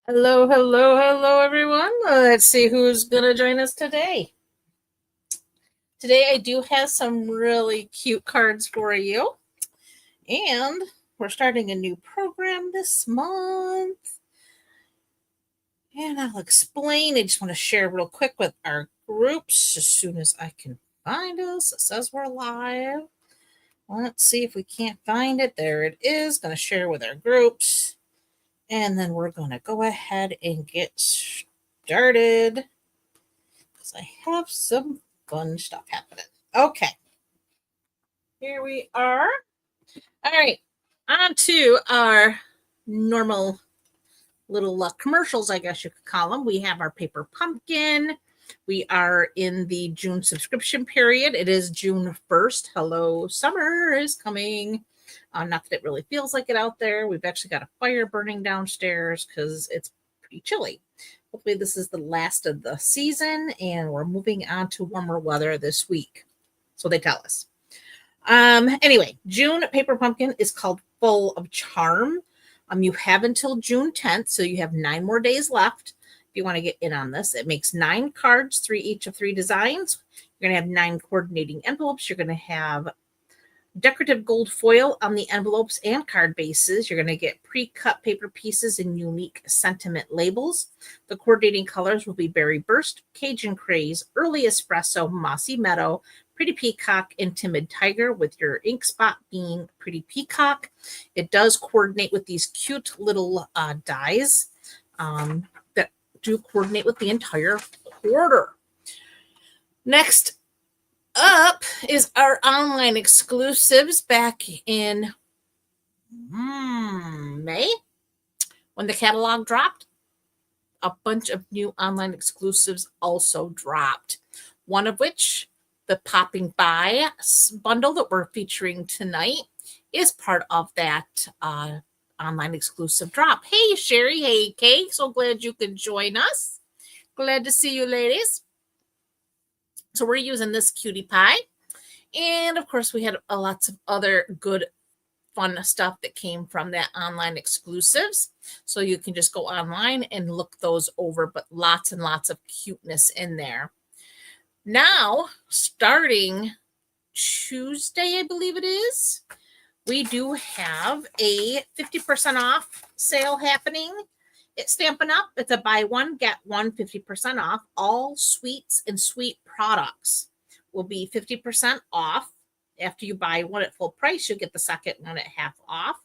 Hello, hello, hello, everyone. Let's see who's going to join us today. Today, I do have some really cute cards for you. And we're starting a new program this month. And I'll explain. I just want to share real quick with our groups as soon as I can find us. It says we're live. Let's see if we can't find it. There it is. Going to share with our groups. And then we're going to go ahead and get started. I have some fun stuff happening. Okay. Here we are. All right. On to our normal little commercials, I guess you could call them. We have our paper pumpkin. We are in the June subscription period. It is June 1st. Hello, summer is coming. Not that it really feels like it out there. We've actually got a fire burning downstairs because it's pretty chilly. Hopefully this is the last of the season and we're moving on to warmer weather this week. So they tell us. Anyway, June paper pumpkin is called Full of Charm. You have until June 10th, so you have 9 more days left if you want to get in on this. It makes 9 cards, 3 each of 3 designs. You're going to have 9 coordinating envelopes. You're going to have decorative gold foil on the envelopes and card bases. You're going to get pre-cut paper pieces and unique sentiment labels. The coordinating colors will be Berry Burst, Cajun Craze, Early Espresso, Mossy Meadow, Pretty Peacock, and Timid Tiger, with your ink spot being Pretty Peacock. It does coordinate with these cute little dies that do coordinate with the entire quarter. Next up is our online exclusives back in May when the catalog dropped. A bunch of new online exclusives also dropped. One of which, the Poppin By bundle that we're featuring tonight, is part of that online exclusive drop. Hey, Sherry. Hey, Kay. So glad you could join us. Glad to see you, ladies. So we're using this cutie pie. And of course, we had lots of other good, fun stuff that came from that online exclusives. So you can just go online and look those over, but lots and lots of cuteness in there. Now, starting Tuesday, I believe it is, we do have a 50% off sale happening at Stampin' Up. It's a buy one, get one 50% off. All sweets and sweet products will be 50% off. After you buy one at full price, you'll get the second one at half off.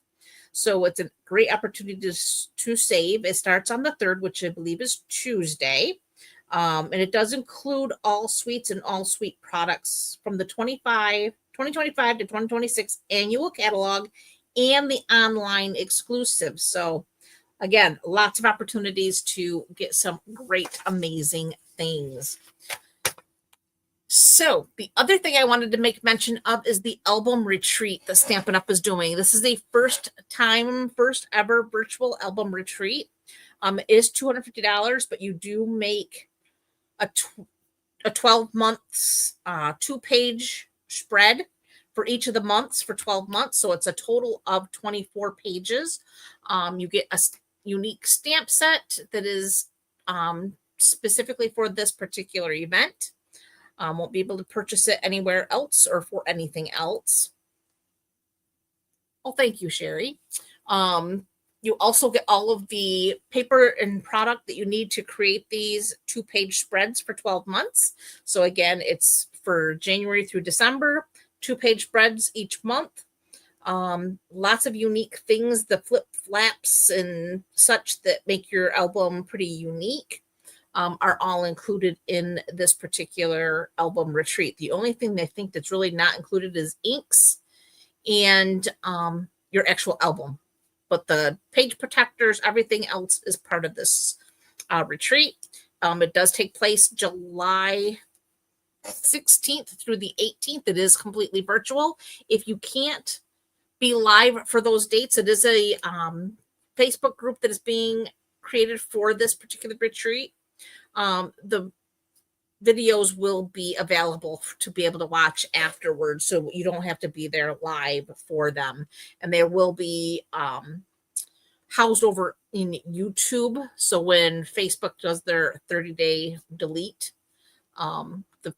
So it's a great opportunity to save. It starts on the 3rd, which I believe is Tuesday. And it does include all sweets and all sweet products from the 2025 to 2026 annual catalog and the online exclusive. So again, lots of opportunities to get some great, amazing things. So the other thing I wanted to make mention of is the album retreat that Stampin' Up is doing. This is the first ever virtual album retreat. It is $250, but you do make a 12 months, 2-page spread for each of the months for 12 months. So it's a total of 24 pages. You get a unique stamp set that is specifically for this particular event. Won't be able to purchase it anywhere else or for anything else. Oh, thank you, Sherry. You also get all of the paper and product that you need to create these 2-page spreads for 12 months. So again, it's for January through December, 2-page spreads each month. Lots of unique things, the flip flaps and such that make your album pretty unique, are all included in this particular album retreat. The only thing I think that's really not included is inks and your actual album. But the page protectors, everything else is part of this retreat. It does take place July 16th through the 18th. It is completely virtual. If you can't be live for those dates, it is a Facebook group that is being created for this particular retreat. The videos will be available to be able to watch afterwards, so you don't have to be there live for them. And there will be housed over in YouTube. So when Facebook does their 30-day delete, the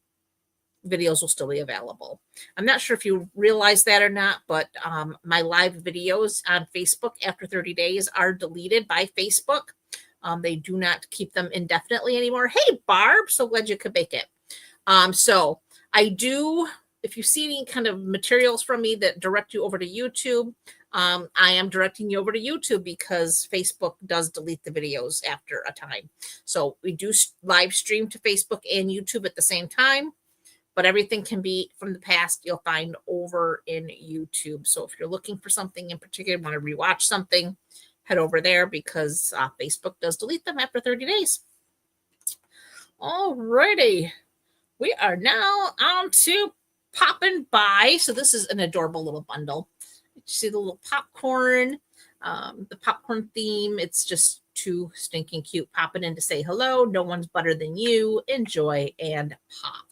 videos will still be available. I'm not sure if you realize that or not, but my live videos on Facebook after 30 days are deleted by Facebook. They do not keep them indefinitely anymore. Hey, Barb, so glad you could make it. So I do, if you see any kind of materials from me that direct you over to YouTube, I am directing you over to YouTube because Facebook does delete the videos after a time. So we do live stream to Facebook and YouTube at the same time, but everything can be from the past you'll find over in YouTube. So if you're looking for something in particular, want to rewatch something, head over there because Facebook does delete them after 30 days. All righty. We are now on to Poppin By. So this is an adorable little bundle. You see the little popcorn, the popcorn theme. It's just too stinking cute. Popping in to say hello. No one's better than you. Enjoy and pop.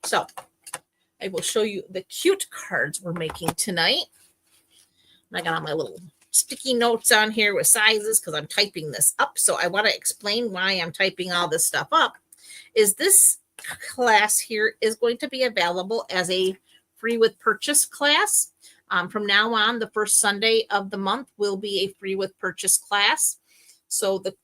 So I will show you the cute cards we're making tonight. I got all my little sticky notes on here with sizes because I'm typing this up. So I want to explain why I'm typing all this stuff up. Is this class here is going to be available as a free with purchase class. From now on, the first Sunday of the month will be a free with purchase class. So the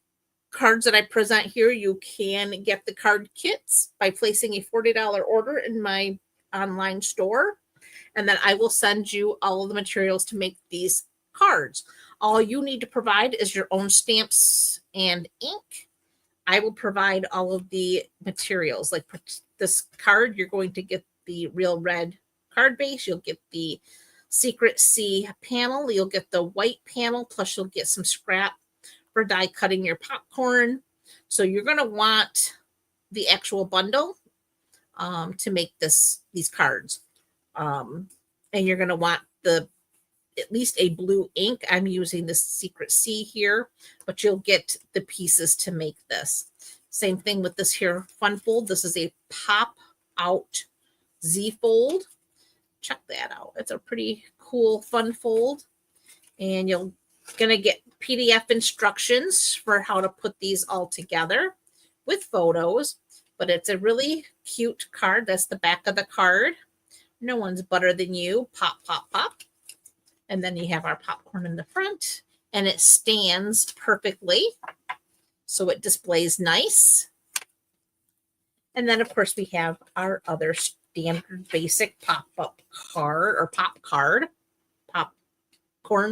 cards that I present here, you can get the card kits by placing a $40 order in my online store. And then I will send you all of the materials to make these cards. All you need to provide is your own stamps and ink. I will provide all of the materials. Like this card, you're going to get the real red card base. You'll get the Secret C panel. You'll get the white panel, plus you'll get some scrap for die cutting your popcorn. So you're going to want the actual bundle to make these cards. And you're going to want at least a blue ink. I'm using the Secret C here, but you'll get the pieces to make this. Same thing with this here fun fold. This is a pop out Z fold. Check that out. It's a pretty cool fun fold. And you're going to get PDF instructions for how to put these all together with photos. But it's a really cute card. That's the back of the card. No one's better than you. Pop, pop, pop. And then you have our popcorn in the front, and it stands perfectly. So it displays nice. And then, of course, we have our other standard basic pop-up card or popcorn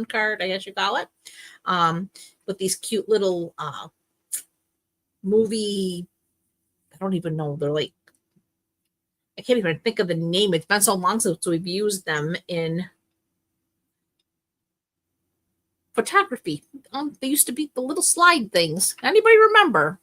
card, I guess you call it. With these cute little movie, I don't even know. They're like, I can't even think of the name. It's been so long since we've used them in photography. They used to be the little slide things. Anybody remember?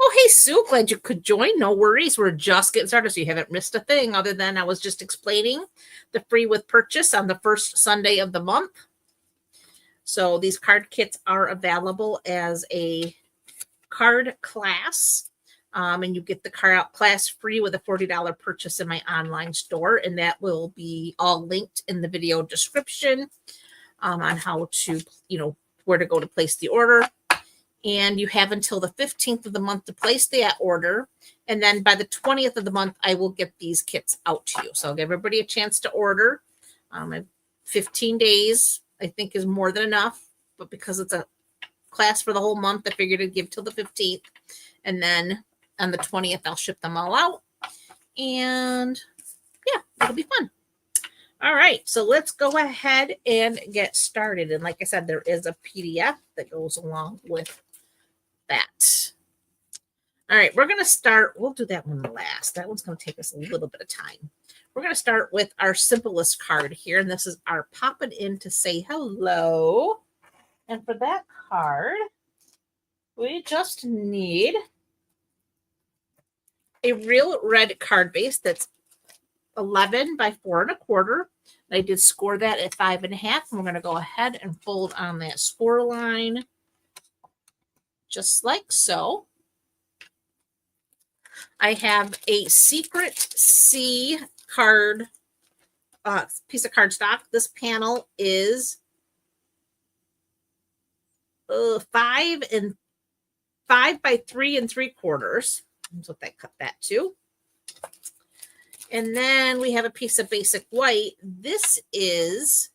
Oh, hey, Sue, glad you could join. No worries. We're just getting started, so you haven't missed a thing other than I was just explaining the free with purchase on the first Sunday of the month. So these card kits are available as a card class. And you get the card class free with a $40 purchase in my online store. And that will be all linked in the video description on how to, where to go to place the order. And you have until the 15th of the month to place that order. And then by the 20th of the month, I will get these kits out to you. So I'll give everybody a chance to order. 15 days, I think, is more than enough. But because it's a class for the whole month, I figured I'd give till the 15th. And then on the 20th, I'll ship them all out. And yeah, it'll be fun. All right, so let's go ahead and get started. And like I said, there is a PDF that goes along with that. All right, we're going to start. We'll do that one last. That one's going to take us a little bit of time. We're going to start with our simplest card here. And this is our Poppin In to say hello. And for that card, we just need a real red card base that's 11 by 4 1/4. I did score that at 5 1/2. And we're going to go ahead and fold on that score line just like so. I have a Secret C card piece of cardstock. This panel is 5 and 5 by 3 3/4. That's what I cut that to. And then we have a piece of basic white. This is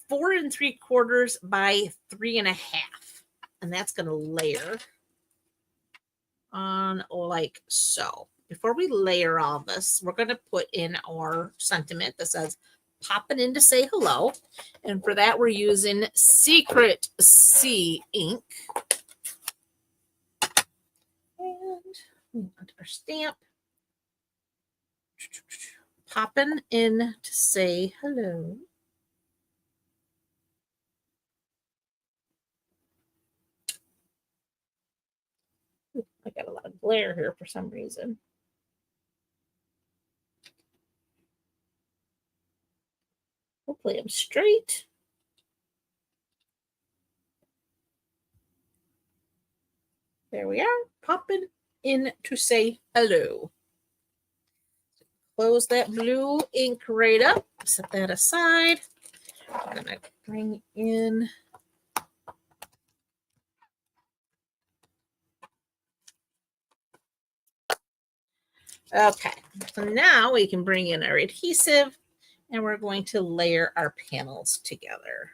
4 3/4 by 3 1/2. And that's going to layer on like so. Before we layer all this, we're going to put in our sentiment that says popping in to say hello. And for that, we're using Secret C ink. And we want our stamp. Popping in to say hello. I got a lot of glare here for some reason. Hopefully I'm straight. There we are, popping in to say hello. Close that blue ink right up. Set that aside. I'm going to bring in okay, so now we can bring in our adhesive and we're going to layer our panels together.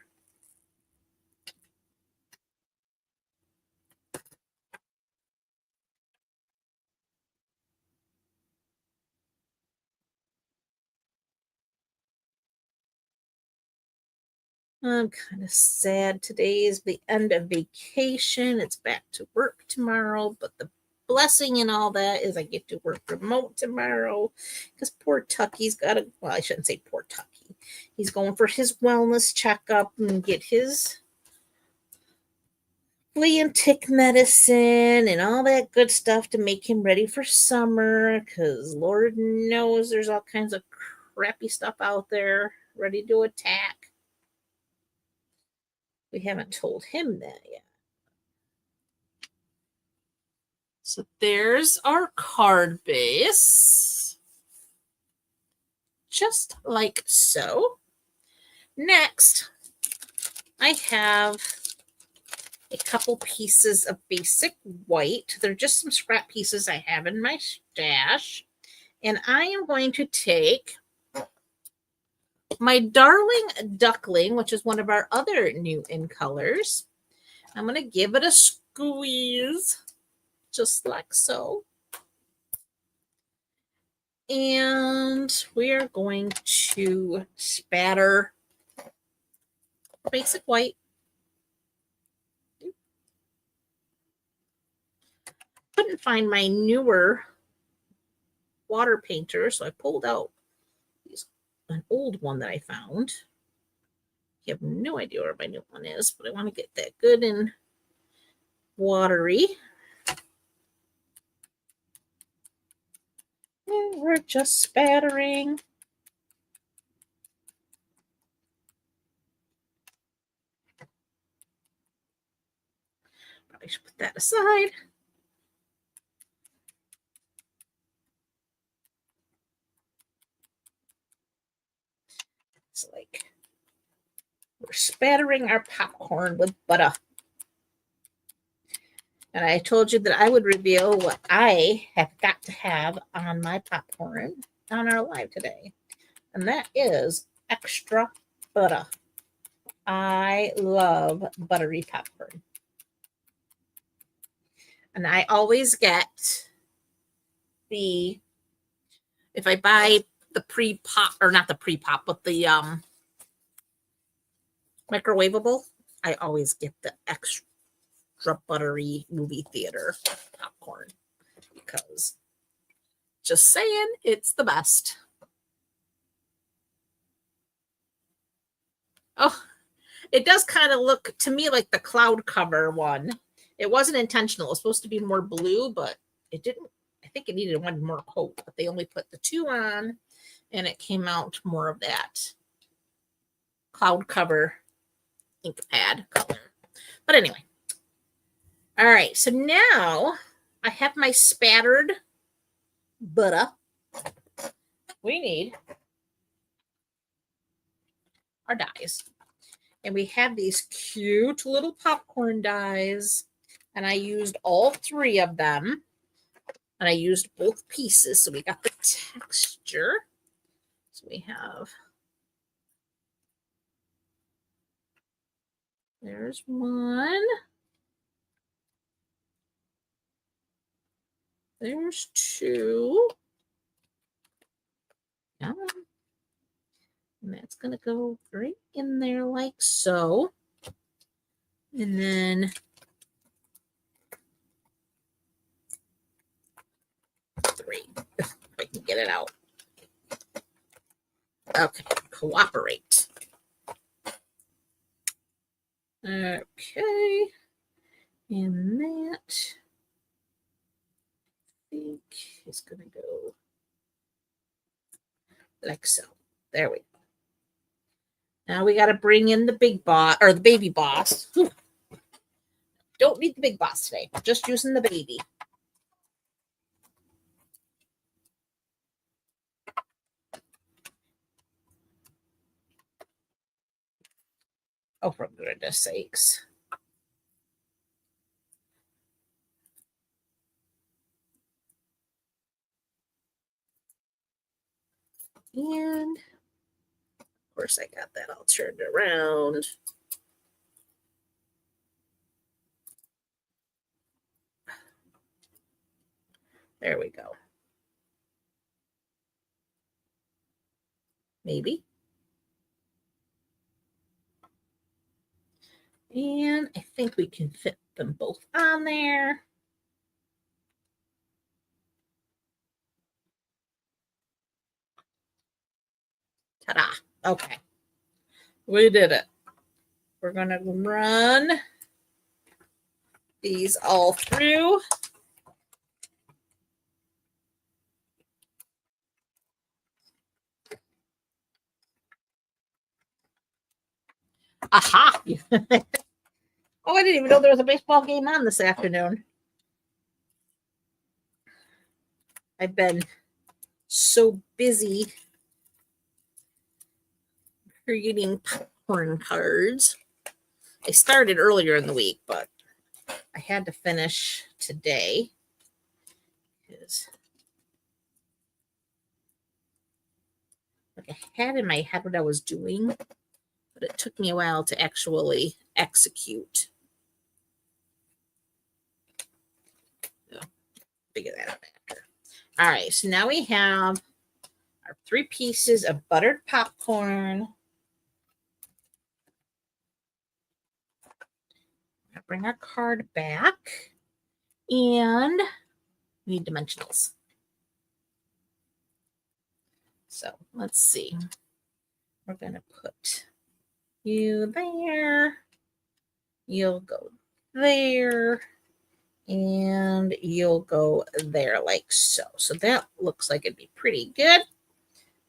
I'm kind of sad. Today is the end of vacation. It's back to work tomorrow, but the blessing in all that is I get to work remote tomorrow because poor Tucky's got to, well, I shouldn't say poor Tucky. He's going for his wellness checkup and get his flea and tick medicine and all that good stuff to make him ready for summer because Lord knows there's all kinds of crappy stuff out there ready to attack. We haven't told him that yet. So there's our card base. Just like so. Next, I have a couple pieces of basic white. They're just some scrap pieces I have in my stash. And I am going to take my Darling Duckling, which is one of our other new in colors. I'm going to give it a squeeze, just like so. And we are going to spatter basic white. Couldn't find my newer water painter, so I pulled out an old one that I found. You have no idea where my new one is, but I want to get that good and watery. And we're just spattering. Probably should put that aside. It's like we're spattering our popcorn with butter. And I told you that I would reveal what I have got to have on my popcorn on our live today. And that is extra butter. I love buttery popcorn. And I always get the, if I buy the pre-pop, or not the pre-pop, but the microwavable, I always get the extra buttery movie theater popcorn because just saying, it's the best. Oh, it does kind of look to me like the cloud cover one. It wasn't intentional. It was supposed to be more blue, but it didn't. I think it needed one more coat, but they only put the 2 on and it came out more of that cloud cover ink pad color. But anyway. All right, so now I have my spattered butter. We need our dies. And we have these cute little popcorn dies. And I used all 3 of them. And I used both pieces. So we got the texture. So we have, there's one. There's 2. And that's going to go right in there like so. And then 3, if I can get it out. Okay, cooperate. Okay. And that, I think, is going to go like so. There we go. Now we got to bring in the big boss, or the baby boss. Whew. Don't need the big boss today. Just using the baby. Oh, for goodness sakes. And of course I got that all turned around. There we go. Maybe. And I think we can fit them both on there. Ta-da. Okay. We did it. We're going to run these all through. Aha! Oh, I didn't even know there was a baseball game on this afternoon. I've been so busy creating popcorn cards. I started earlier in the week, but I had to finish today. Like I had in my head what I was doing, but it took me a while to actually execute. So, figure that out after. All right, so now we have our 3 pieces of buttered popcorn. Bring our card back, and we need dimensionals. So let's see. We're going to put you there. You'll go there. And you'll go there like so. So that looks like it'd be pretty good.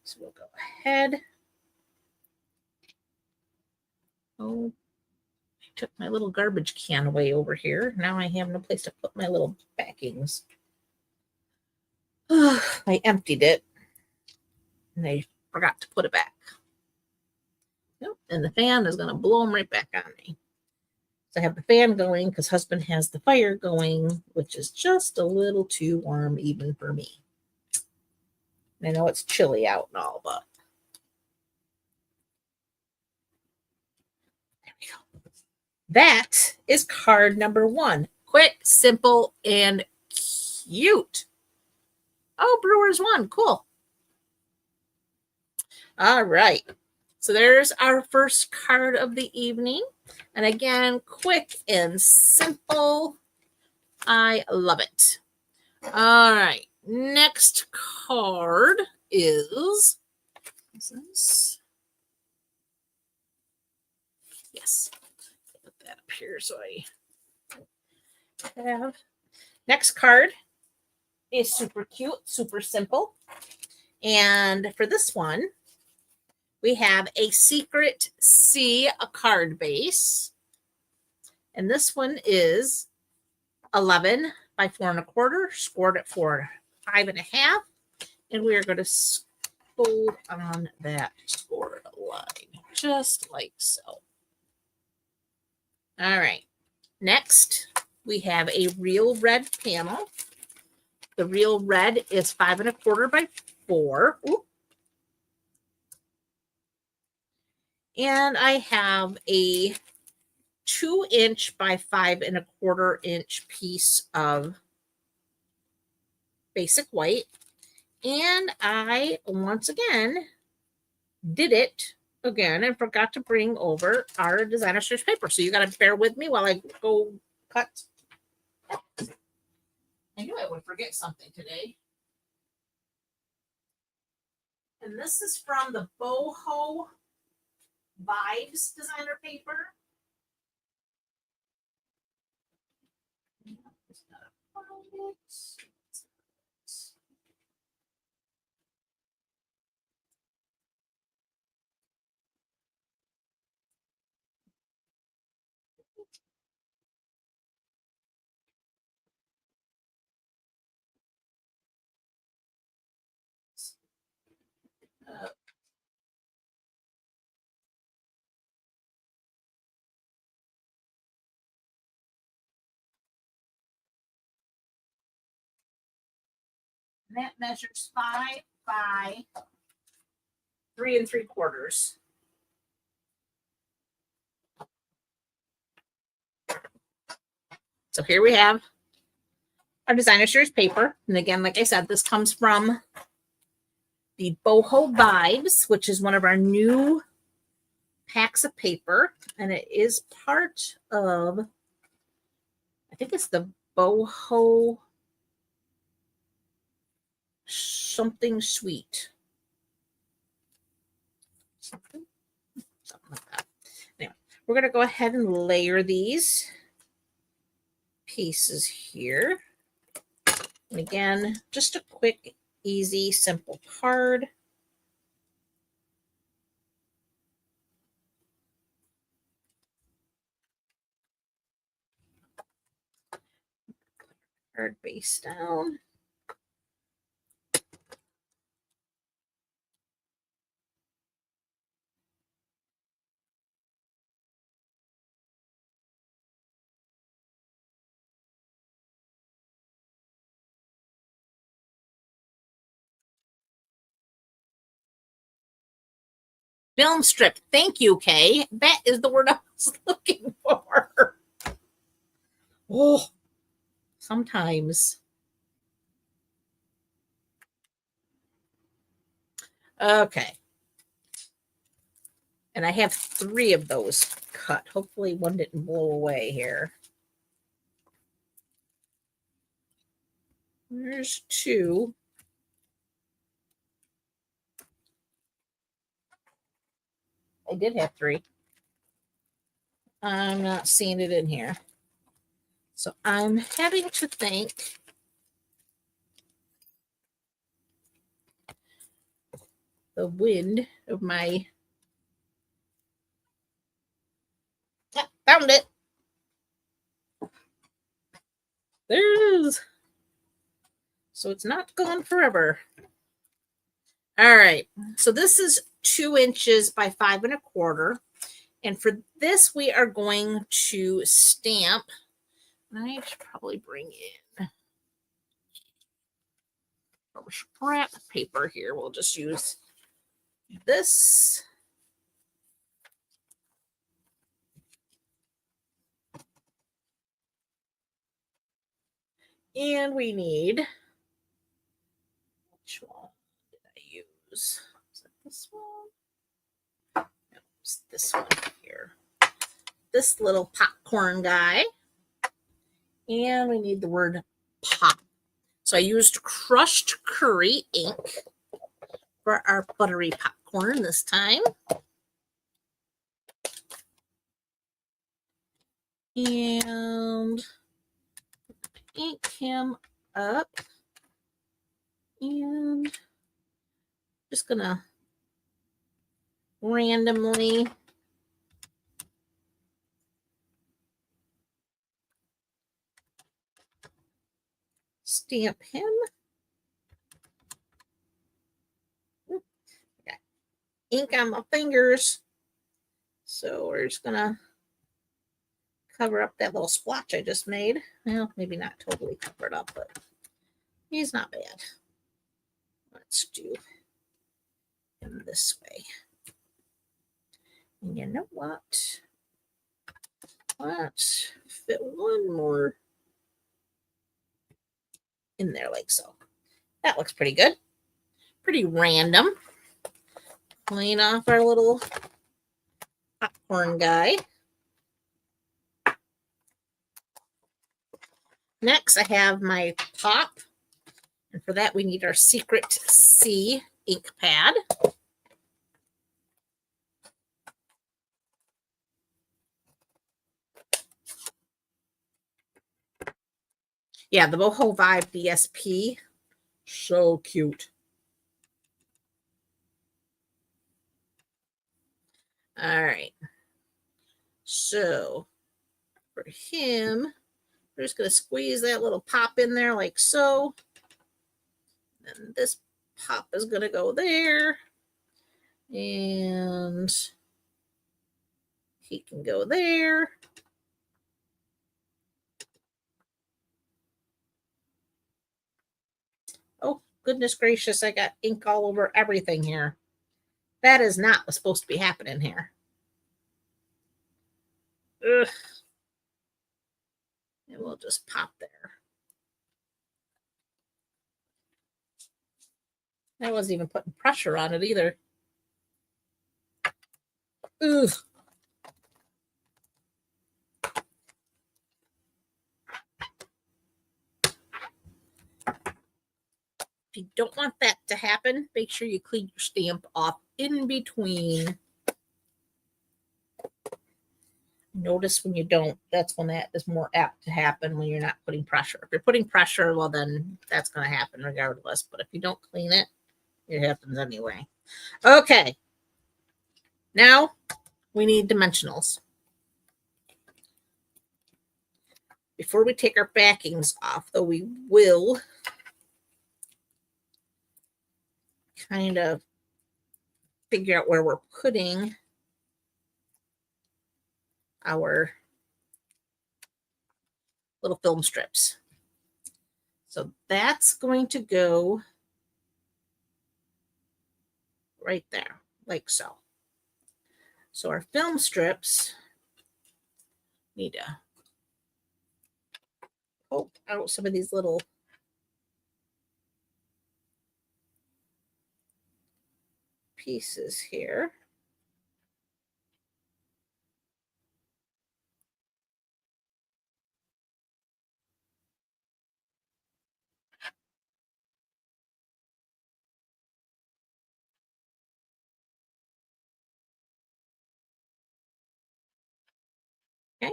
So we'll go ahead. Oh, I took my little garbage can away over here. Now I have no place to put my little backings. I emptied it. And I forgot to put it back. Yep. And the fan is going to blow them right back on me. So I have the fan going because husband has the fire going, which is just a little too warm even for me. I know it's chilly out and all, but there we go. That is card number 1. Quick, simple, and cute. Oh, Brewers won. Cool. All right. So there's our first card of the evening. And again, quick and simple. I love it. All right. Next card is this. Yes. Put that up here so I have. Next card is super cute, super simple. And for this one, we have a Secret C card base. And this one is 11 by 4 1/4, scored at 4 5.5. And we are going to fold on that scored line, just like so. All right. Next, we have a real red panel. The real red is 5 1/4 by 4. Ooh. And I have a 2" by 5 1/4" piece of basic white. And I, once again, did it again and forgot to bring over our designer series paper. So you got to bear with me while I go cut. I knew I would forget something today. And this is from the Boho Vibes designer paper. That measures 5 by 3 3/4. So here we have our designer series paper. And again, like I said, this comes from the Boho Vibes, which is one of our new packs of paper. And it is part of, I think it's the Boho something sweet. Something like that. Anyway, we're going to go ahead and layer these pieces here. And again, just a quick, easy, simple card. Card base down. Film strip. Thank you, Kay. That is the word I was looking for. Oh, sometimes. Okay. And I have 3 of those cut. Hopefully one didn't blow away here. There's 2. I did have 3. I'm not seeing it in here. So I'm having to thank the wind of my... Ah, found it. There it is. So it's not gone forever. All right. So this is 2" by 5 1/4. And for this, we are going to stamp. I should probably bring in some scrap paper here. We'll just use this. And we need, which one did I use? Is it this one? No, it's this one here. This little popcorn guy. And we need the word pop. So I used crushed curry ink for our buttery popcorn this time. And ink him up. And just gonna randomly stamp him. Got ink on my fingers. So we're just gonna cover up that little splotch I just made. Well, maybe not totally cover it up, but he's not bad. Let's do him this way. And you know what? Let's fit one more in there like so. That looks pretty good. Pretty random. Clean off our little popcorn guy. Next, I have my pop. And for that, we need our Secret C ink pad. Yeah, the Boho Vibe DSP. So cute. All right. So for him, we're just going to squeeze that little pop in there like so. And this pop is going to go there. And he can go there. Oh, goodness gracious, I got ink all over everything here. That is not what's supposed to be happening here. Ugh. And we'll just pop there. I wasn't even putting pressure on it either. Ugh. If you don't want that to happen, make sure you clean your stamp off in between. Notice when you don't, that's when that is more apt to happen when you're not putting pressure. If you're putting pressure, well, then that's going to happen regardless. But if you don't clean it, it happens anyway. Okay. Now we need dimensionals. Before we take our backings off, though, we will kind of figure out where we're putting our little film strips. So that's going to go right there, like so. So our film strips need to poke out some of these little pieces here. Okay.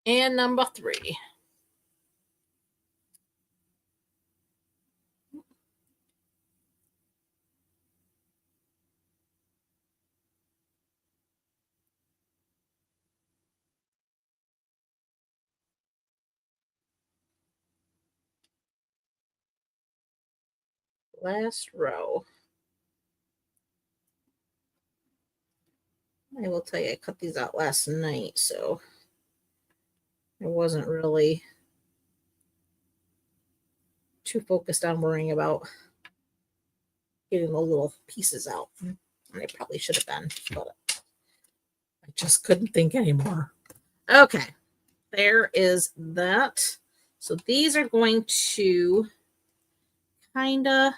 And number 3. Last row. I will tell you, I cut these out last night, so I wasn't really too focused on worrying about getting the little pieces out. And I probably should have been, but I just couldn't think anymore. Okay, there is that. So these are going to kind of,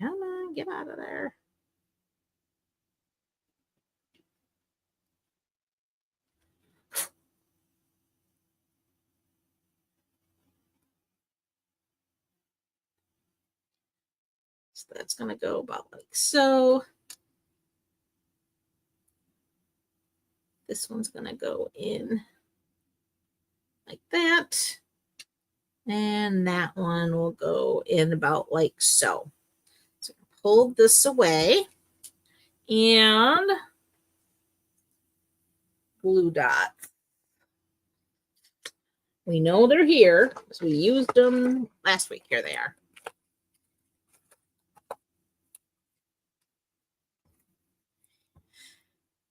come on, get out of there. So that's going to go about like so. This one's going to go in like that. And that one will go in about like so. So pull this away and glue dot. We know they're here because we used them last week. Here they are.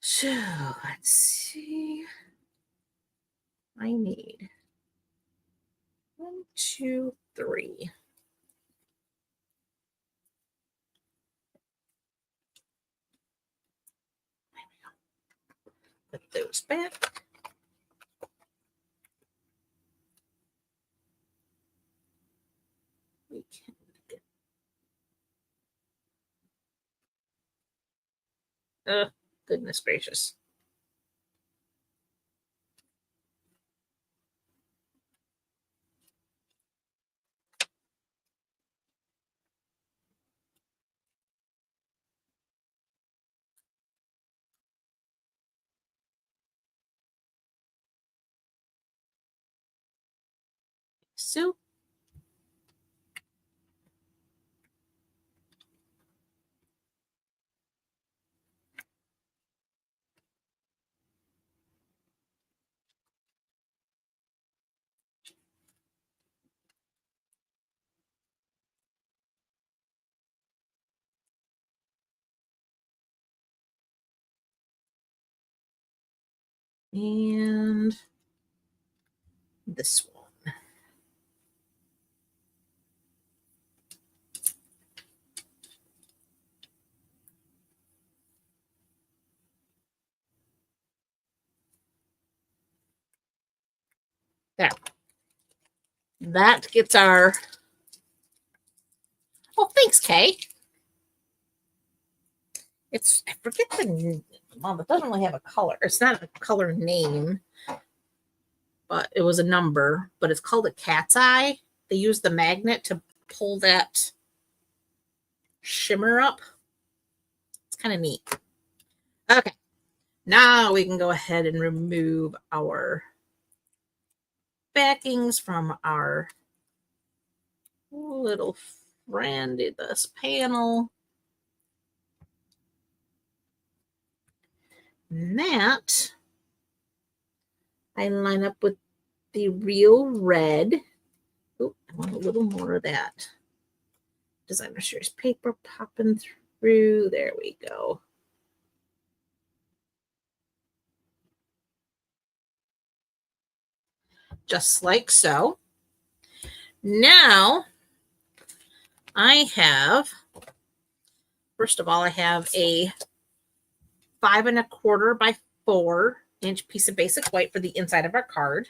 So let's see. I need 1, 2, 3. Put those back. We can get. Oh, goodness gracious. So and this one. There. That gets our. Oh, thanks, Kay. It's, I forget the, well, it doesn't really have a color. It's not a color name, but it was a number, but it's called a cat's eye. They use the magnet to pull that shimmer up. It's kind of neat. Okay. Now we can go ahead and remove our backings from our little friend in this panel. And that I line up with the real red. Oh, I want a little more of that designer series paper popping through. There we go. Just like so. Now I have, first of all, I have a 5 1/4 by 4-inch piece of basic white for the inside of our card,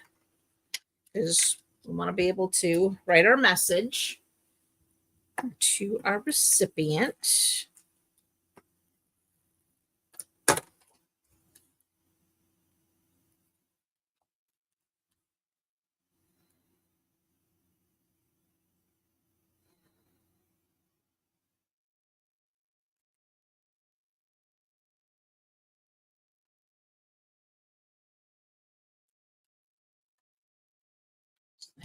because we want to be able to write our message to our recipient.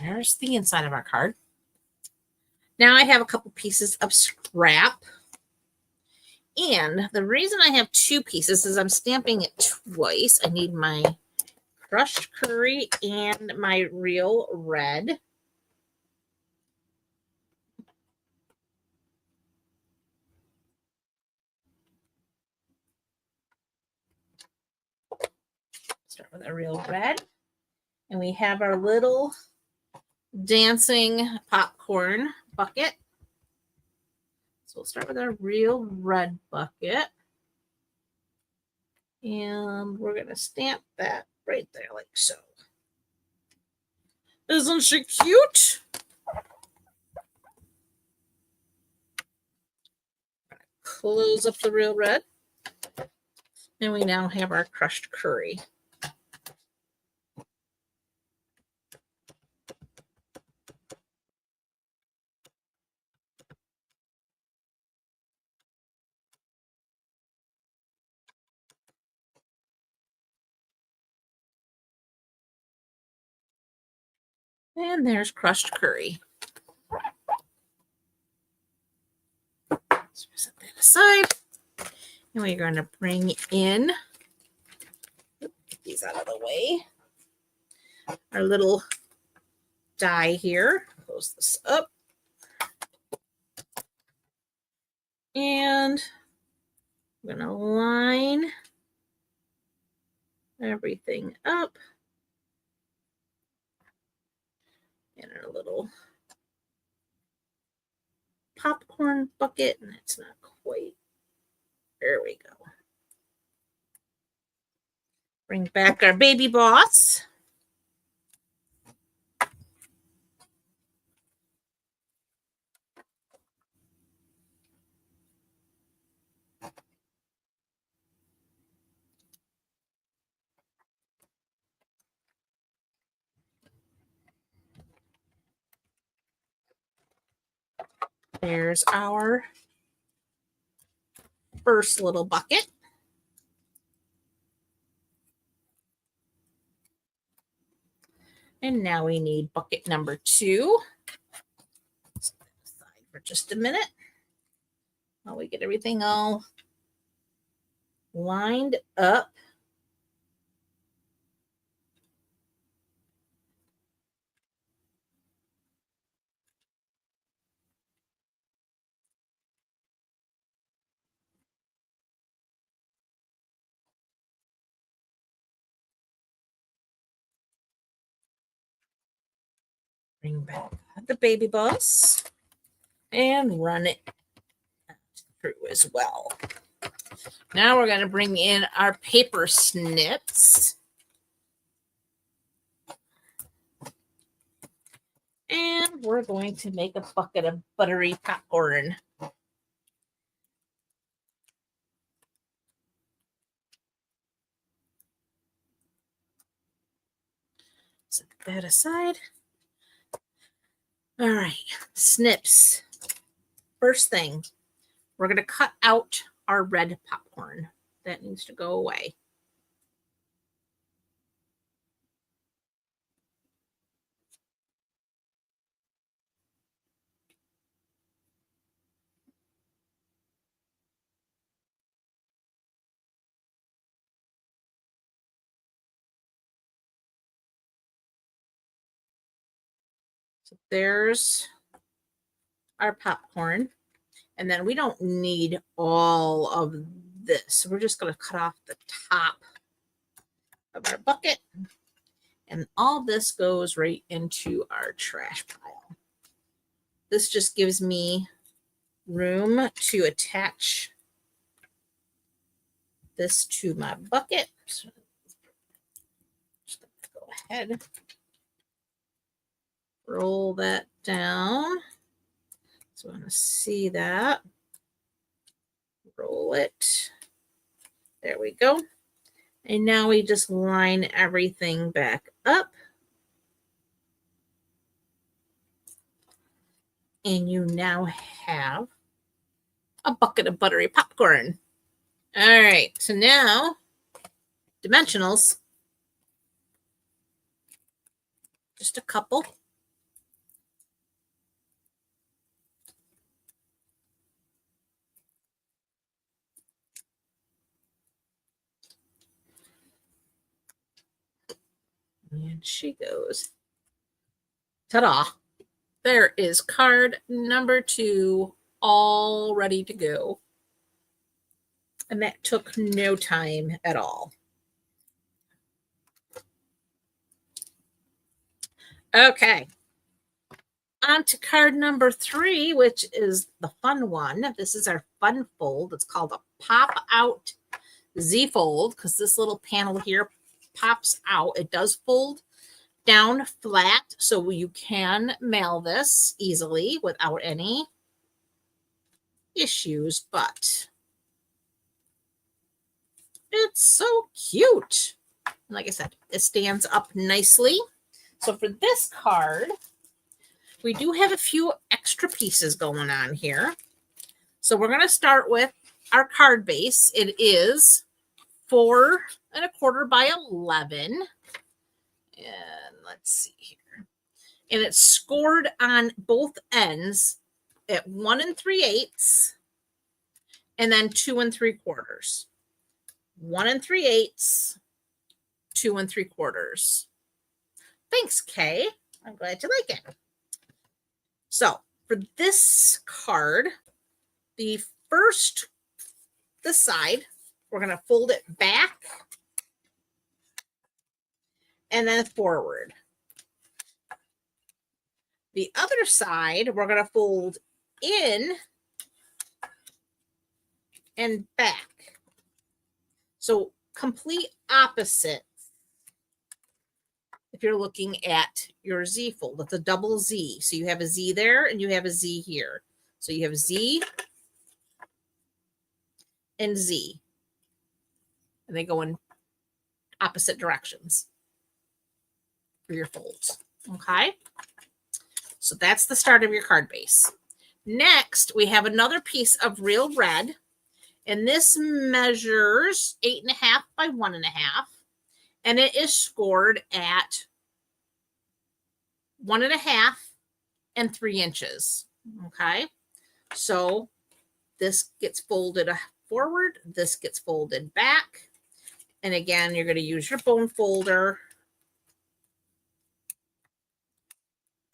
There's the inside of our card. Now I have a couple pieces of scrap. And the reason I have 2 pieces is I'm stamping it twice. I need my crushed curry and my real red. Start with our real red. And we have our little dancing popcorn bucket. So we'll start with our real red bucket. And we're going to stamp that right there like so. Isn't she cute? Close up the real red. And we now have our crushed curry. And there's crushed curry. So set that aside. And we're going to bring in, get these out of the way, our little die here. Close this up. And I'm going to line everything up in our little popcorn bucket. And it's not quite. There we go. Bring back our baby boss. There's our first little bucket. And now we need bucket number 2. Set that aside for just a minute while we get everything all lined up. Bring back the baby boss and run it through as well. Now we're going to bring in our paper snips. And we're going to make a bucket of buttery popcorn. Set that aside. All right, snips. First thing, we're going to cut out our red popcorn. That needs to go away. So there's our popcorn. And then we don't need all of this. We're just going to cut off the top of our bucket. And all this goes right into our trash pile. This just gives me room to attach this to my bucket. So just go ahead, roll that down. So I'm going to see that. Roll it. There we go. And now we just line everything back up. And you now have a bucket of buttery popcorn. All right, so now dimensionals. Just a couple. And she goes. Ta-da. There is card number 2 all ready to go. And that took no time at all. Okay. On to card number 3, which is the fun one. This is our fun fold. It's called a Pop Out Z Fold because this little panel here pops out. It does fold down flat, so you can mail this easily without any issues, but it's so cute. Like I said, it stands up nicely. So for this card, we do have a few extra pieces going on here. So we're going to start with our card base. It is 4 1/4 by 11. And let's see here. and it's scored on both ends at 1 3/8 and then 2 3/4. 1 3/8, 2 3/4. Thanks, Kay. I'm glad you like it. So for this card, this side, we're going to fold it back and then forward. The other side, we're going to fold in and back. So complete opposite. If you're looking at your Z fold, it's a double Z. So you have a Z there and you have a Z here. So you have Z and Z. And they go in opposite directions for your folds. Okay. So that's the start of your card base. Next, we have another piece of real red. And this measures 8.5 by 1.5. And it is scored at 1.5 and 3 inches. Okay. So this gets folded forward. This gets folded back. And again, you're going to use your bone folder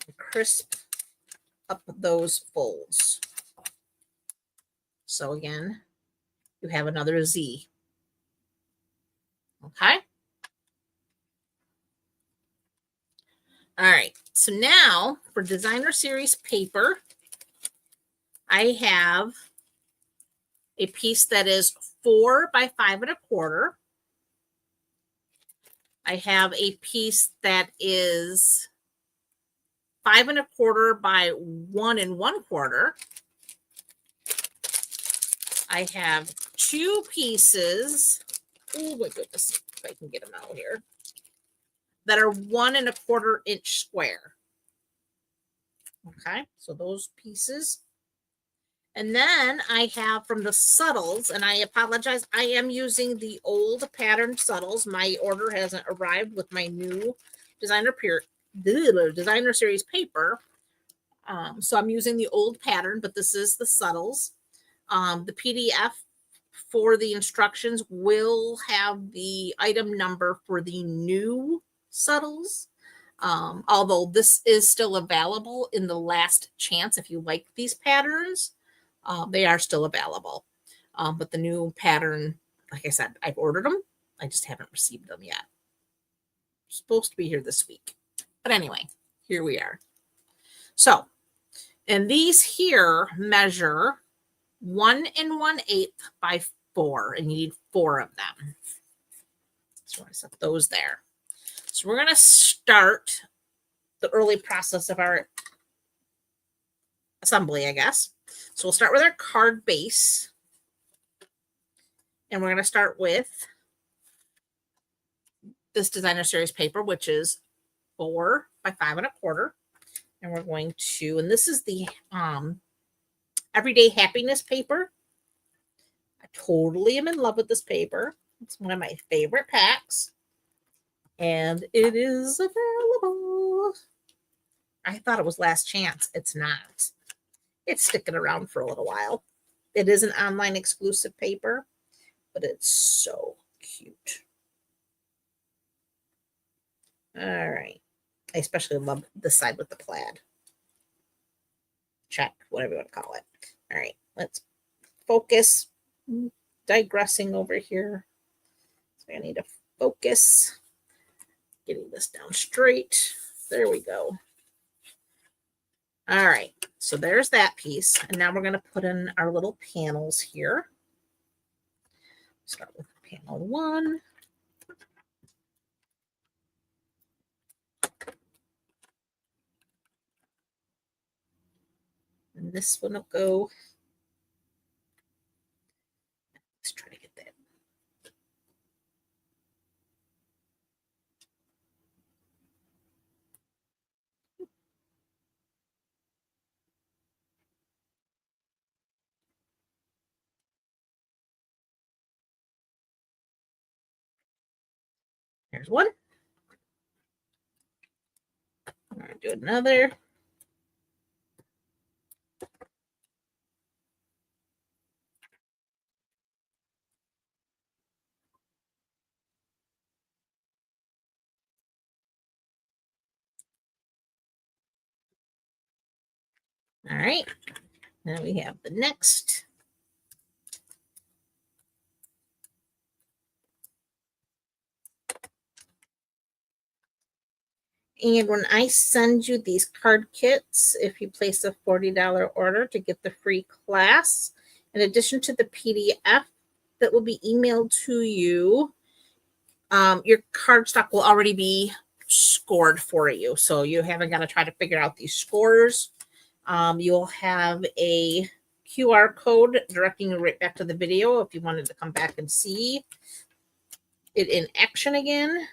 to crisp up those folds. So again, you have another Z. Okay. All right. So now for designer series paper, I have a piece that is 4 by 5 1/4. I have a piece that is 5 1/4 by 1 1/4. I have 2 pieces. Oh my goodness, if I can get them out here. That are 1 1/4 inch square. Okay, so those pieces. And then I have from the subtles, and I apologize, I am using the old pattern subtles. My order hasn't arrived with my new designer series paper. So I'm using the old pattern, but this is the subtles. The PDF for the instructions will have the item number for the new subtles. Although this is still available in the last chance if you like these patterns. They are still available. But the new pattern, like I said, I've ordered them. I just haven't received them yet. Supposed to be here this week. But anyway, here we are. So, and these here measure 1 1/8 by 4, and you need 4 of them. So I set those there. So we're going to start the early process of our assembly, I guess. So we'll start with our card base. And we're going to start with this designer series paper, which is 4 by 5 1/4. And we're going to, and this is the Everyday Happiness paper. I totally am in love with this paper. It's one of my favorite packs. And it is available. I thought it was last chance. It's not. It's sticking around for a little while. It is an online exclusive paper, but it's so cute. All right. I especially love this side with the plaid. Check, whatever you want to call it. All right, let's focus. Digressing over here. So I need to focus. Getting this down straight. There we go. All right, so there's that piece. And now we're going to put in our little panels here. Start with panel 1. And this one will go. Let's try to get that. Here's one. All right. do another. All right. Now we have the next. And when I send you these card kits, if you place a $40 order to get the free class, in addition to the PDF that will be emailed to you, your card stock will already be scored for you. So you haven't got to try to figure out these scores. You'll have a QR code directing you right back to the video if you wanted to come back and see it in action again.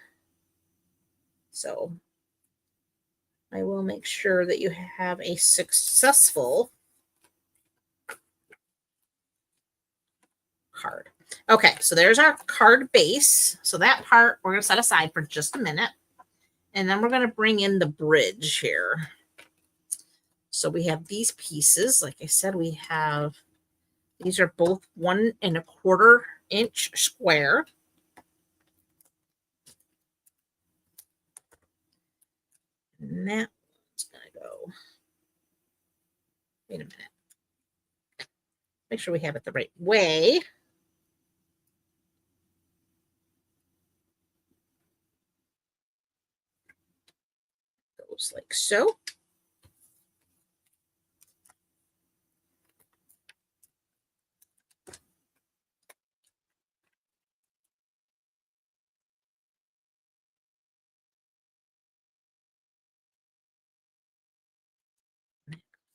So I will make sure that you have a successful card. Okay, so there's our card base. So that part we're going to set aside for just a minute. And then we're going to bring in the bridge here. So we have these pieces. Like I said, we have, these are both 1 1/4 inch square. And that one's going to go, wait a minute. Make sure we have it the right way. Goes like so.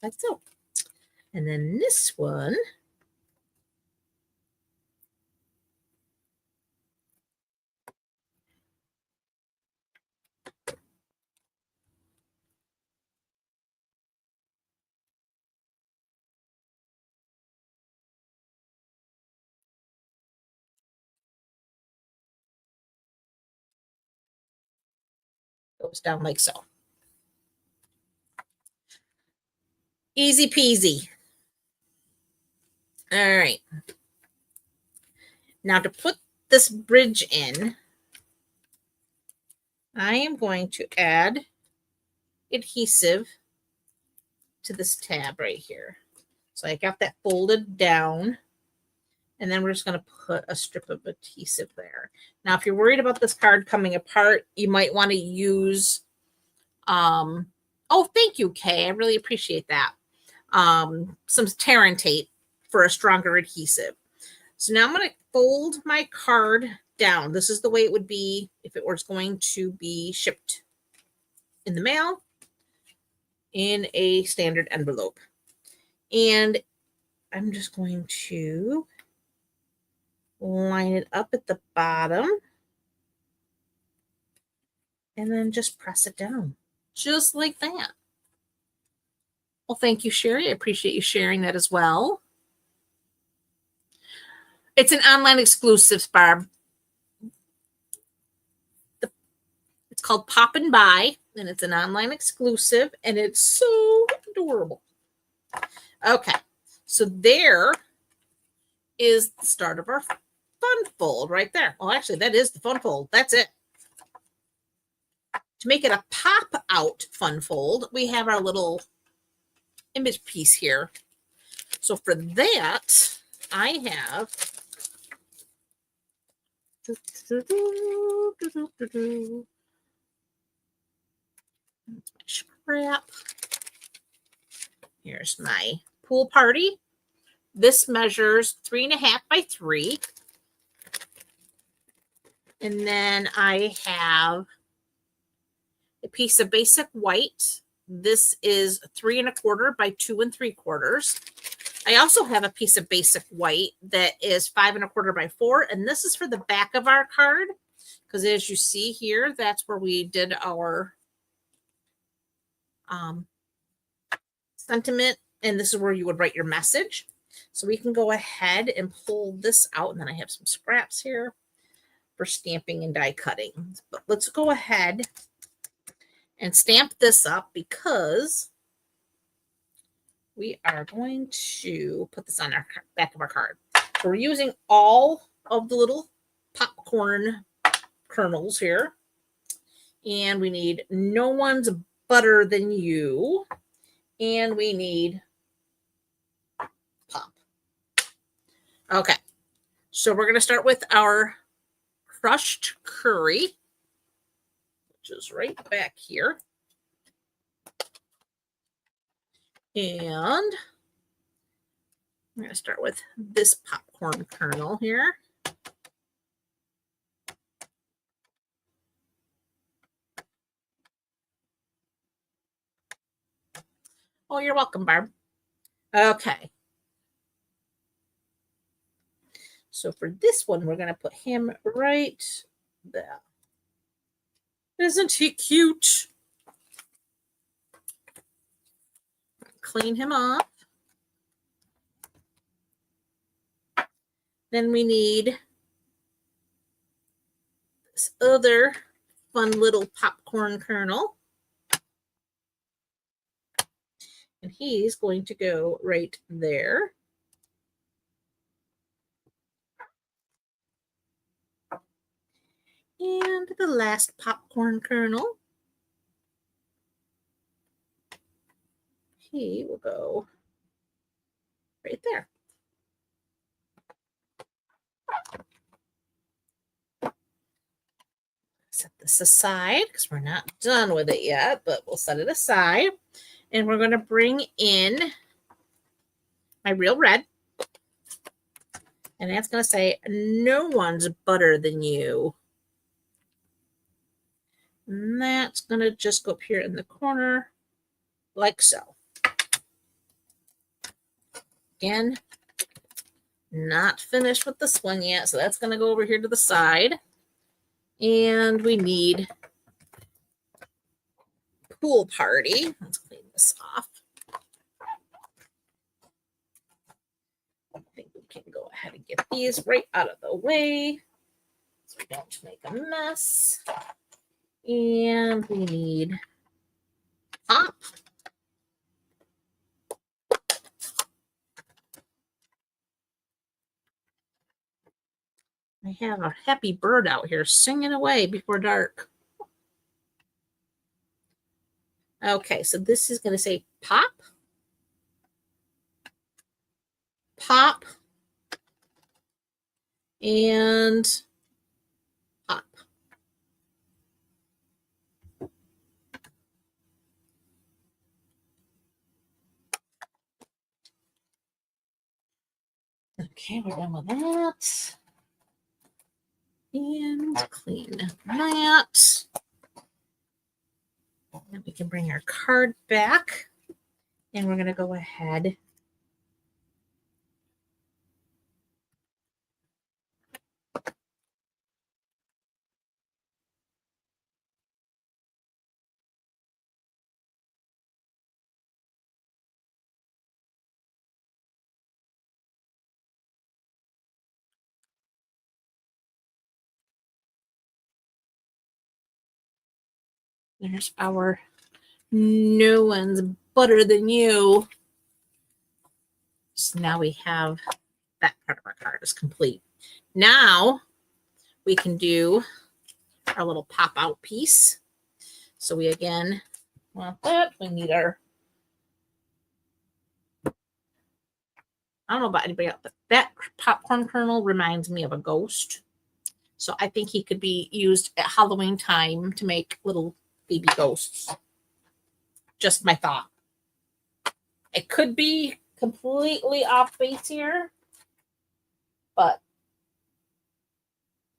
Like so. And then this one goes down like so. Easy peasy. All right. Now to put this bridge in, I am going to add adhesive to this tab right here. So I got that folded down, and then we're just going to put a strip of adhesive there. Now, if you're worried about this card coming apart, you might want to use, oh, thank you, Kay. I really appreciate that. Some tear and tape for a stronger adhesive. So now I'm going to fold my card down. This is the way it would be if it was going to be shipped in the mail in a standard envelope. And I'm just going to line it up at the bottom and then just press it down just like that. Well, thank you, Sherry. I appreciate you sharing that as well. It's an online exclusive, Barb. It's called Poppin By, and it's an online exclusive, and it's so adorable. Okay, so there is the start of our fun fold right there. Well, actually, that is the fun fold. That's it. To make it a pop out fun fold, we have our little image piece here. So for that, I have my scrap. Here's my pool party. This measures 3.5 by 3. And then I have a piece of basic white. This is 3 1/4 by 2 3/4. I also have a piece of basic white that is 5 1/4 by 4. And this is for the back of our card. Because as you see here, that's where we did our sentiment. And this is where you would write your message. So we can go ahead and pull this out. And then I have some scraps here for stamping and die cutting. But let's go ahead and stamp this up because we are going to put this on our back of our card. So we're using all of the little popcorn kernels here. And we need no one's butter than you. And we need pop. Okay. So we're going to start with our crushed curry, which is right back here. And I'm going to start with this popcorn kernel here. Oh, you're welcome, Barb. Okay. So for this one, we're going to put him right there. Isn't he cute? Clean him off. Then we need this other fun little popcorn kernel. And he's going to go right there. And the last popcorn kernel, he will go right there. Set this aside because we're not done with it yet, but we'll set it aside. And we're going to bring in my real red. And that's going to say, no one's butter than you. And that's going to just go up here in the corner like so. Again, not finished with this one yet, so that's going to go over here to the side. And we need pool party. Let's clean this off. I think we can go ahead and get these right out of the way so we don't make a mess. And we need pop. I have a happy bird out here singing away before dark. Okay, so this is going to say pop, pop, and pop. Okay, we're done with that. And clean that. And we can bring our card back. And we're going to go ahead there's our no one's butter than you. So now we have that part of our card is complete. Now we can do our little pop out piece. So we again want that. We need our, I don't know about anybody else, but that popcorn kernel reminds me of a ghost. So I think he could be used at Halloween time to make little baby ghosts. Just my thought. It could be completely off base here, but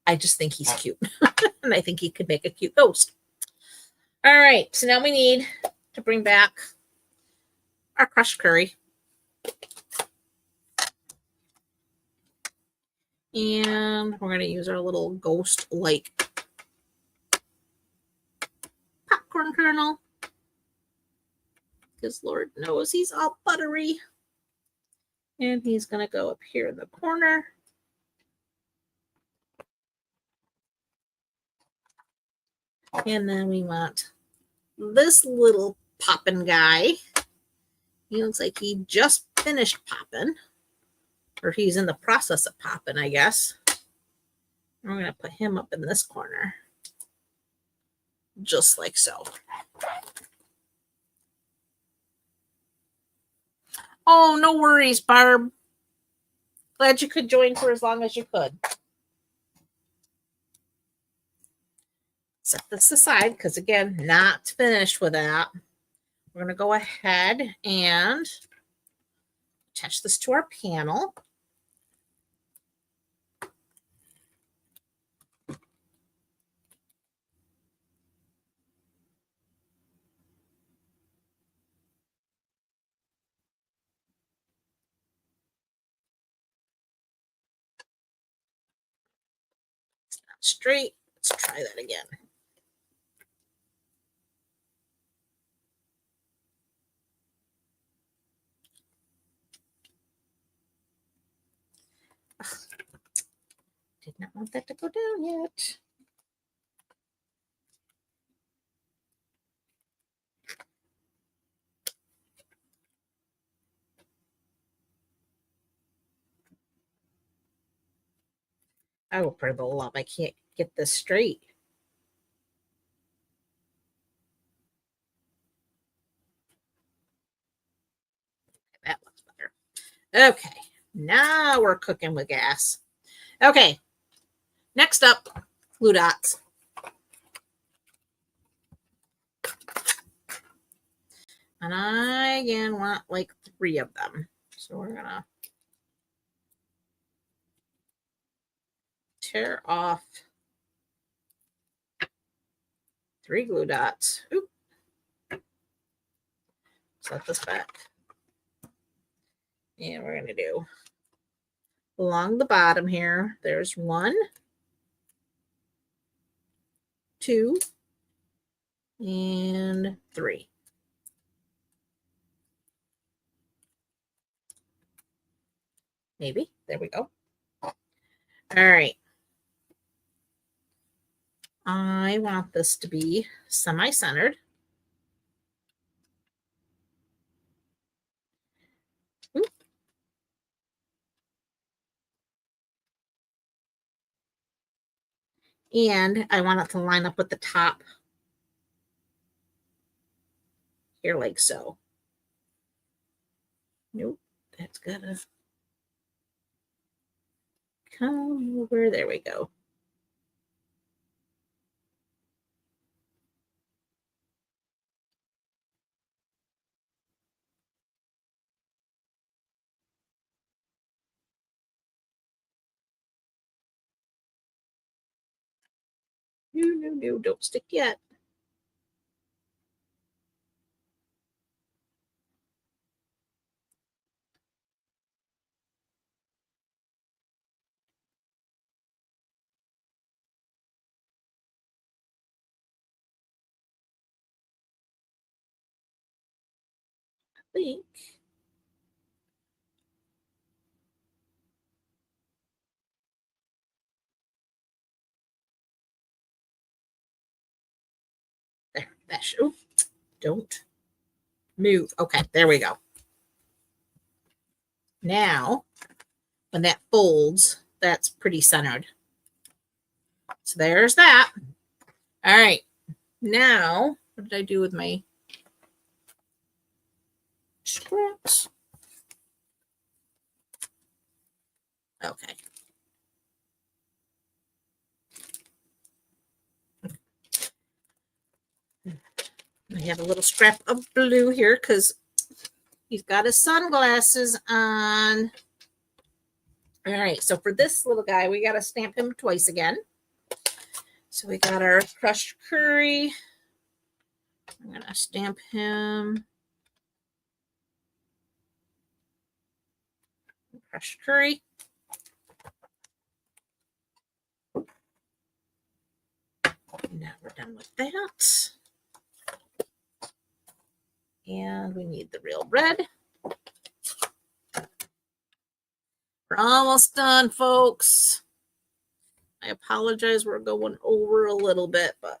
I just think he's cute. And I think he could make a cute ghost. All right, so now we need to bring back our crushed curry. And we're going to use our little ghost-like popcorn kernel. Because Lord knows he's all buttery. And he's going to go up here in the corner. And then we want this little Poppin guy, he looks like he just finished popping, or he's in the process of popping, I guess. I'm going to put him up in this corner, just like so. Oh, no worries, Barb. Glad you could join for as long as you could. Set this aside because, again, not finished with that. We're going to go ahead and attach this to our panel. It's not straight. Let's try that again. Did not want that to go down yet. Oh, for the love, I can't get this straight. That looks better. Okay, now we're cooking with gas. Okay, next up, glue dots. And I, again, want like 3 of them. So we're going to tear off 3 glue dots. Oop. Set this back. And we're going to do along the bottom here. There's 1, 2, and 3. Maybe. There we go. All right. I want this to be semi-centered. And I want it to line up with the top here like so. Nope, that's gotta come over. There we go. No, don't stick yet. I think. There, that should, ooh, don't move. Okay, there we go. Now, when that folds, that's pretty centered. So there's that. All right. Now, what did I do with my scraps? Okay. I have a little scrap of blue here because he's got his sunglasses on. All right, so for this little guy, we got to stamp him twice again. So we got our crushed curry. I'm going to stamp him. Crushed curry. Now we're done with that. And we need the real red. We're almost done, folks. I apologize. We're going over a little bit, but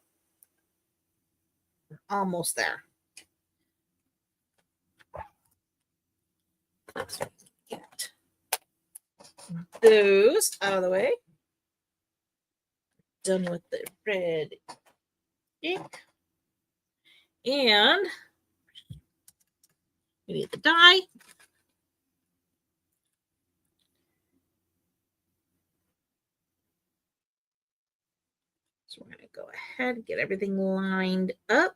Almost there. So get those out of the way. Done with the red ink. And we need the die. So we're going to go ahead and get everything lined up.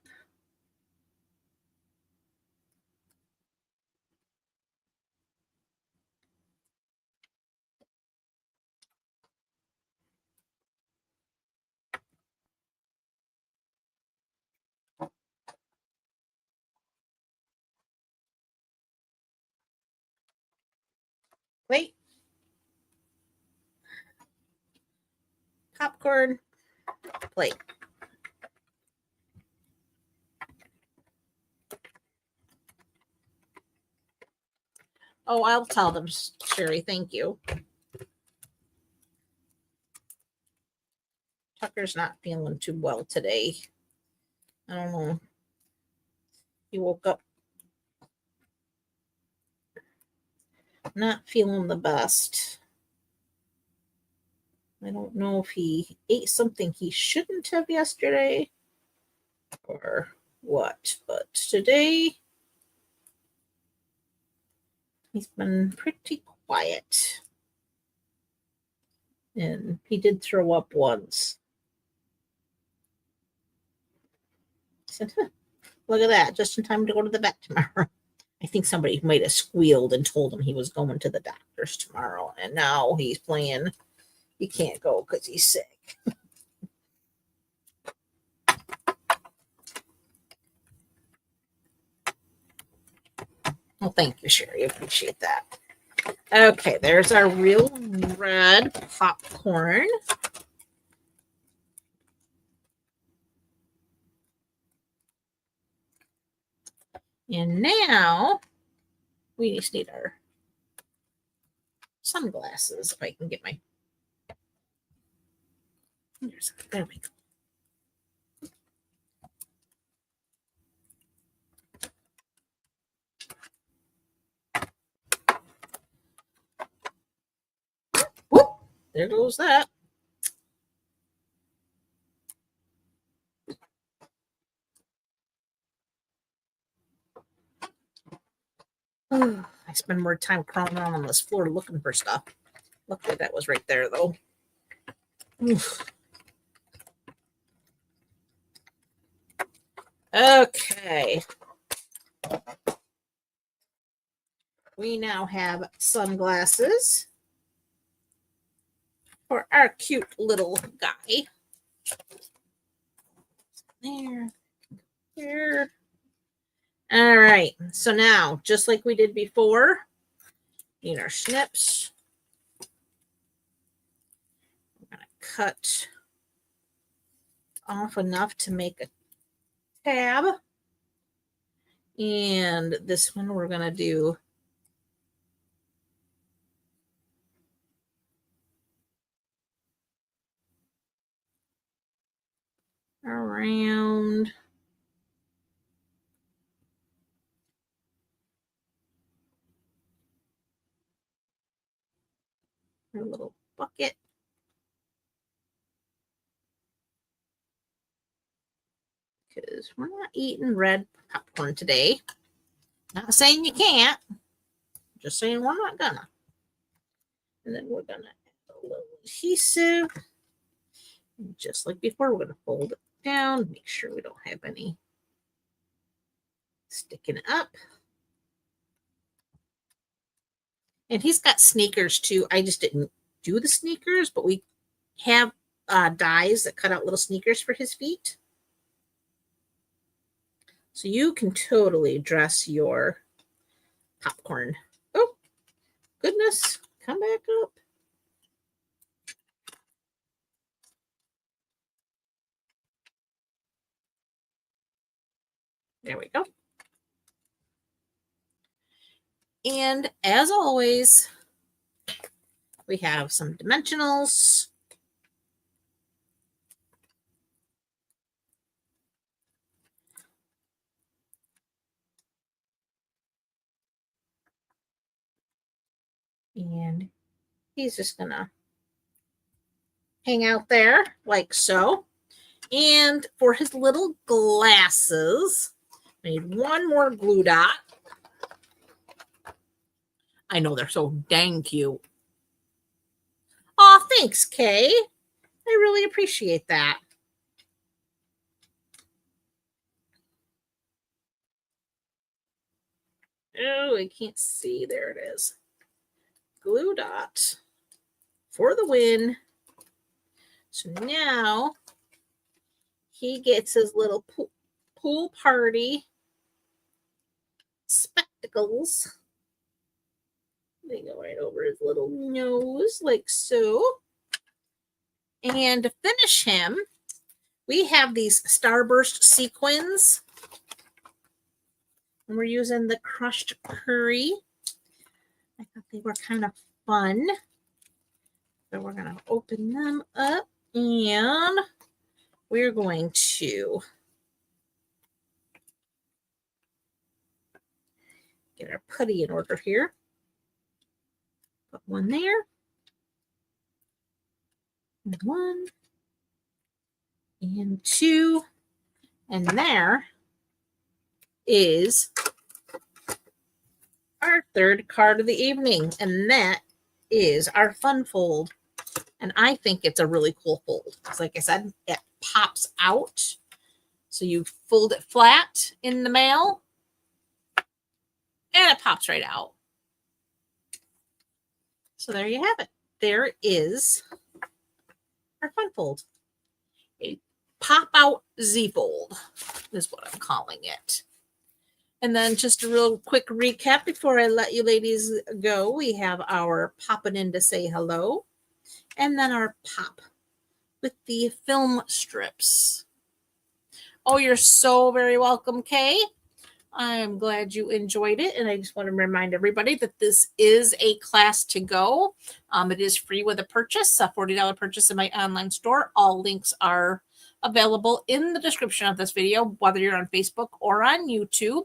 Wait. Popcorn plate. Oh, I'll tell them, Sherry. Thank you. Tucker's not feeling too well today. I don't know. He woke up not feeling the best. I don't know if he ate something he shouldn't have yesterday or what, but today he's been pretty quiet. And he did throw up once. I said, look at that, just in time to go to the vet tomorrow. I think somebody might have squealed and told him he was going to the doctor's tomorrow, and now he's playing. He can't go because he's sick. Well, thank you, Sherry. I appreciate that. Okay, there's our real red popcorn. And now we just need our sunglasses. If I can get my... There we go. Whoop, there goes that. I spend more time crawling around on this floor looking for stuff. Luckily, that was right there, though. Oof. Okay. We now have sunglasses for our cute little guy. There. There. All right. So now, just like we did before, need our snips. I'm going to cut off enough to make a tab. And this one we're going to do around our little bucket. Because we're not eating red popcorn today. Not saying you can't. Just saying we're not gonna. And then we're gonna add a little adhesive. And just like before, we're gonna fold it down, make sure we don't have any sticking up. And he's got sneakers too. I just didn't do the sneakers, but we have dies that cut out little sneakers for his feet. So you can totally dress your popcorn. Oh, goodness. Come back up. There we go. And as always, we have some dimensionals. And he's just going to hang out there like so. And for his little glasses, I need one more glue dot. I know they're so dang cute. Oh, thanks, Kay. I really appreciate that. Oh, I can't see. There it is. Glue dot for the win. So now he gets his little pool party spectacles. They go right over his little nose like so. And to finish him, we have these Starburst sequins. And we're using the crushed curry. I thought they were kind of fun. So we're going to open them up and we're going to get our putty in order here. Put one there. And one. And two. And there is our third card of the evening. And that is our fun fold. And I think it's a really cool fold. Because like I said, it pops out. So you fold it flat in the mail. And it pops right out. So there you have it. There is our fun fold. A pop out Z fold is what I'm calling it. And then just a real quick recap before I let you ladies go. We have our popping in to say hello. And then our pop with the film strips. Oh, you're so very welcome, Kay. I'm glad you enjoyed it. And I just want to remind everybody that this is a class to go. It is free with a purchase, a $40 purchase in my online store. All links are available in the description of this video, whether you're on Facebook or on YouTube.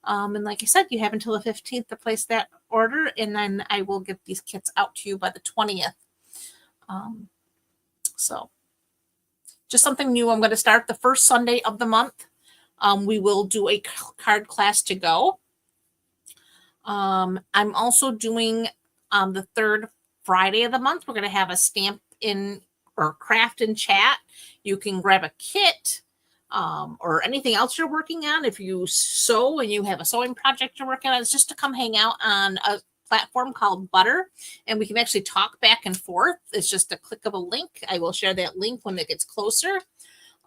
And like I said, you have until the 15th to place that order. And then I will get these kits out to you by the 20th. So just something new. I'm going to start the first Sunday of the month. We will do a card class to go. I'm also doing the third Friday of the month. We're going to have a stamp in or craft and chat. You can grab a kit or anything else you're working on. If you sew and you have a sewing project you're working on, it's just to come hang out on a platform called Butter, and we can actually talk back and forth. It's just a click of a link. I will share that link when it gets closer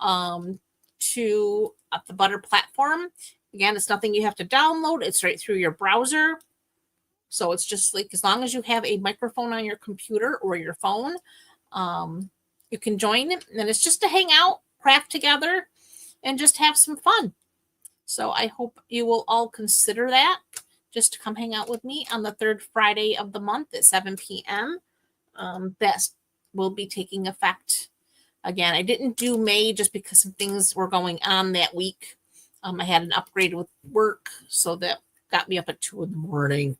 to the Butter platform. Again, it's nothing you have to download. It's right through your browser. So it's just like, as long as you have a microphone on your computer or your phone, you can join it. And it's just to hang out, craft together, and just have some fun. So I hope you will all consider that, just to come hang out with me on the third Friday of the month at 7 p.m. That will be taking effect. Again, I didn't do May just because some things were going on that week. I had an upgrade with work, so that got me up at 2 in the morning.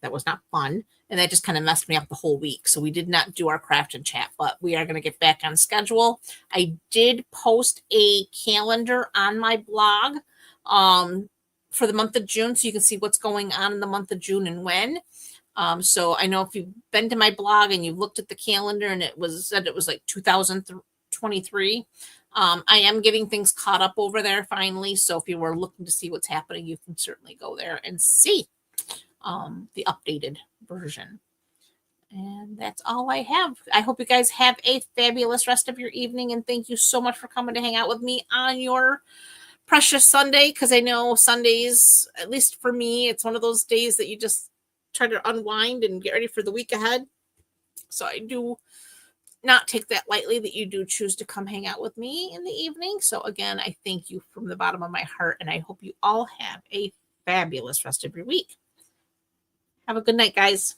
That was not fun. And that just kind of messed me up the whole week. So we did not do our craft and chat, but we are going to get back on schedule. I did post a calendar on my blog for the month of June, so you can see what's going on in the month of June and when. So I know if you've been to my blog and you've looked at the calendar and it was like 2023, I am getting things caught up over there finally. So if you were looking to see what's happening, you can certainly go there and see the updated version. And that's all I have. I hope you guys have a fabulous rest of your evening. And thank you so much for coming to hang out with me on your precious Sunday. Because I know Sundays, at least for me, it's one of those days that you just try to unwind and get ready for the week ahead. So I do not take that lightly that you do choose to come hang out with me in the evening. So again, I thank you from the bottom of my heart. And I hope you all have a fabulous rest of your week. Have a good night, guys.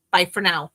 Bye for now.